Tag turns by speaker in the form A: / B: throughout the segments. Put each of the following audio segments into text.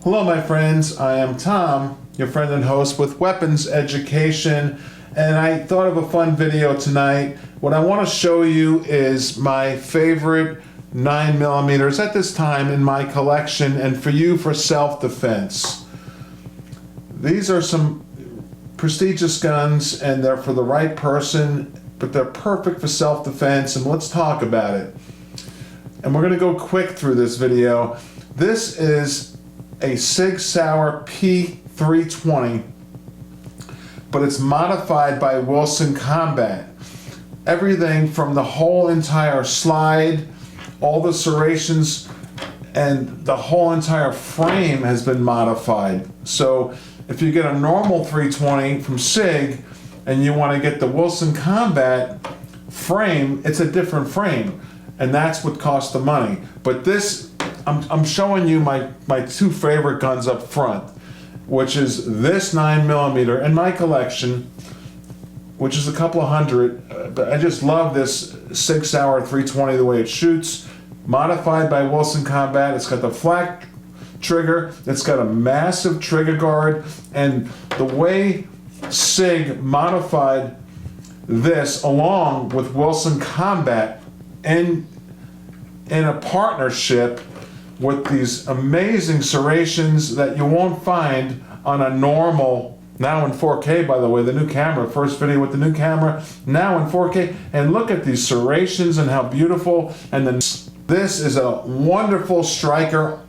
A: Hello my friends, I am Tom, your friend and host with Weapons Education, and I thought of a fun video tonight. What I want to show you is my favorite 9mm at this time in my collection, and for you for self-defense. These are some prestigious guns and they're for the right person, but they're perfect for self-defense, and let's talk about it. And we're going to go quick through this video. This is a Sig Sauer P320, but it's modified by Wilson Combat. Everything from the whole entire slide, all the serrations, and the whole entire frame has been modified. So if you get a normal 320 from Sig and you want to get the Wilson Combat frame, it's a different frame, and that's what costs the money. But this, I'm showing you my two favorite guns up front, which is this 9mm in my collection, which is a couple of hundred, but I just love this Sig Sauer 320, the way it shoots, modified by Wilson Combat. It's got the flat trigger, it's got a massive trigger guard, and the way Sig modified this along with Wilson Combat in a partnership with these amazing serrations that you won't find on a normal, now in 4K by the way, the new camera, first video with the new camera, now in 4K, and look at these serrations and how beautiful. And then this is a wonderful striker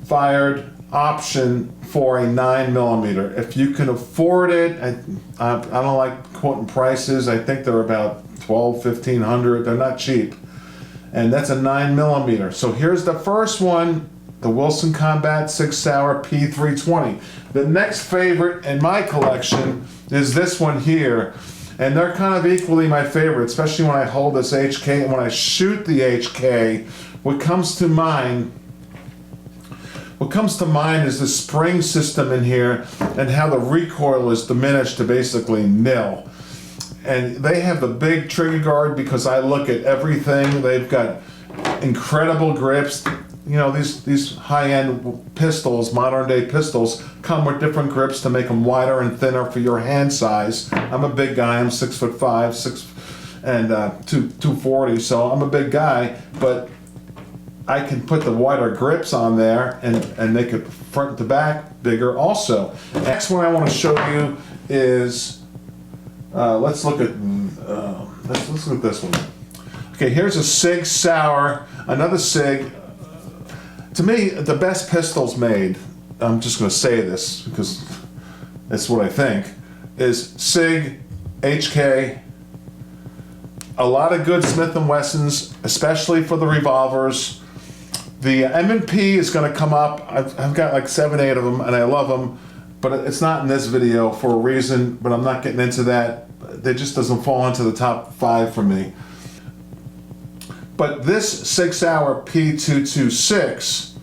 A: fired option for a 9mm. If you can afford it, I don't like quoting prices, I think they're about $1,200-1,500, they're not cheap. And that's a 9mm. So here's the first one, the Wilson Combat Sig Sauer P320. The next favorite in my collection is this one here. And they're kind of equally my favorite, especially when I hold this HK and when I shoot the HK. What comes to mind is the spring system in here and how the recoil is diminished to basically nil. And they have the big trigger guard because I look at everything. They've got incredible grips. You know, these high-end pistols, modern-day pistols, come with different grips to make them wider and thinner for your hand size. I'm a big guy. I'm 6'5", 240, so I'm a big guy. But I can put the wider grips on there, and make it front to back bigger also. Next one I want to show you is. Let's look at this one. Okay, here's a Sig Sauer, another Sig. To me, the best pistols made, I'm just going to say this because that's what I think, is Sig HK. A lot of good Smith & Wessons, especially for the revolvers. The M&P is going to come up. I've got like 7-8 of them, and I love them. But it's not in this video for a reason, but I'm not getting into that. It just doesn't fall into the top 5 for me. But this Sig Sauer P226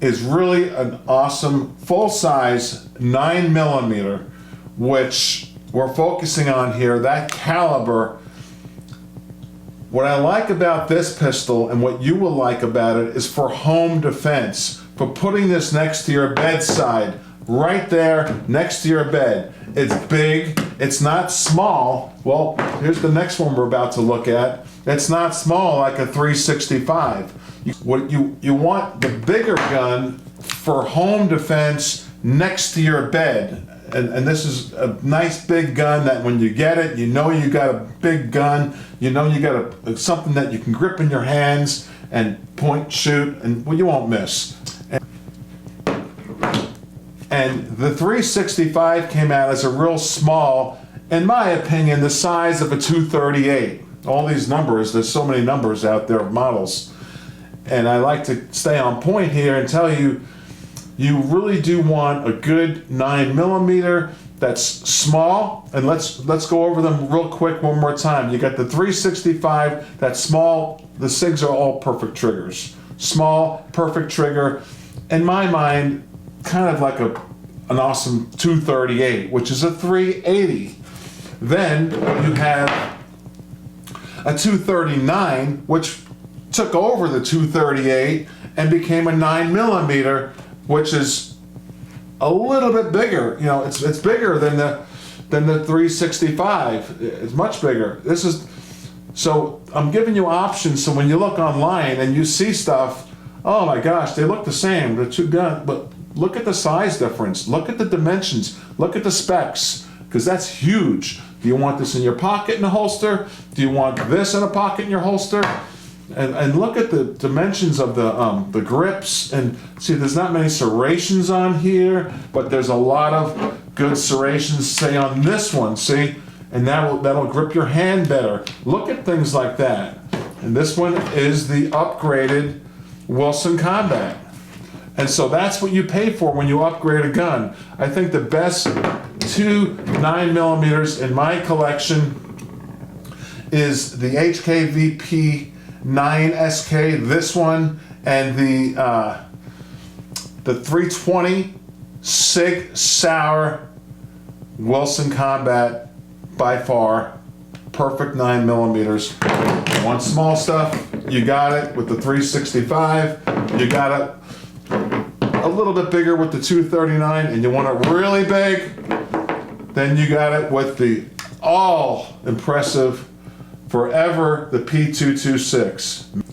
A: is really an awesome full-size 9mm, which we're focusing on here, that caliber. What I like about this pistol and what you will like about it is for home defense, for putting this next to your bedside, right there next to your bed. It's big, it's not small. Well, here's the next one we're about to look at. It's not small like a 365. You want the bigger gun for home defense next to your bed. And this is a nice big gun that when you get it, you know you got a big gun, you know you got something that you can grip in your hands and point, shoot, and well, you won't miss. And the 365 came out as a real small, in my opinion, the size of a 238. All these numbers, there's so many numbers out there of models. And I like to stay on point here and tell you, you really do want a good 9mm that's small. And let's go over them real quick one more time. You got the 365, that's small. The SIGs are all perfect triggers. Small, perfect trigger. In my mind, kind of like an awesome 238, which is a 380. Then you have a 239, which took over the 238 and became a 9mm, which is a little bit bigger. You know, it's bigger than the 365. It's much bigger. This is, so I'm giving you options, so when you look online and you see stuff, oh my gosh, they look the same, the two guns, but look at the size difference, look at the dimensions, look at the specs, because that's huge. Do you want this in your pocket in a holster? Do you want this in a pocket in your holster? And look at the dimensions of the grips, and see, there's not many serrations on here, but there's a lot of good serrations, say on this one, see? And that'll grip your hand better. Look at things like that. And this one is the upgraded Wilson Combat. And so that's what you pay for when you upgrade a gun. I think the best two 9mm in my collection is the HK VP 9SK, this one, and the 320 Sig Sauer Wilson Combat. By far, perfect 9mm. Want small stuff? You got it with the 365. You got it a little bit bigger with the 239, and you want it really big, then you got it with the all impressive forever, the P226.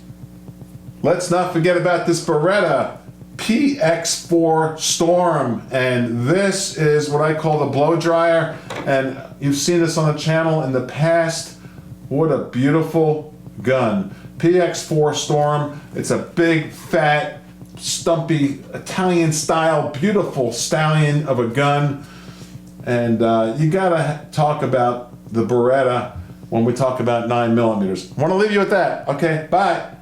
A: Let's not forget about this Beretta PX4 Storm, and this is what I call the blow dryer, and you've seen this on the channel in the past. What a beautiful gun. PX4 Storm. It's a big, fat, stumpy, Italian style, beautiful stallion of a gun, and you gotta talk about the Beretta when we talk about 9mm. I want to leave you with that. Okay, bye.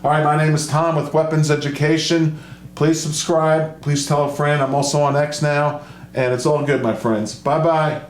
A: All right, my name is Tom with Weapons Education. Please subscribe. Please tell a friend. I'm also on X now, and it's all good, my friends. Bye-bye.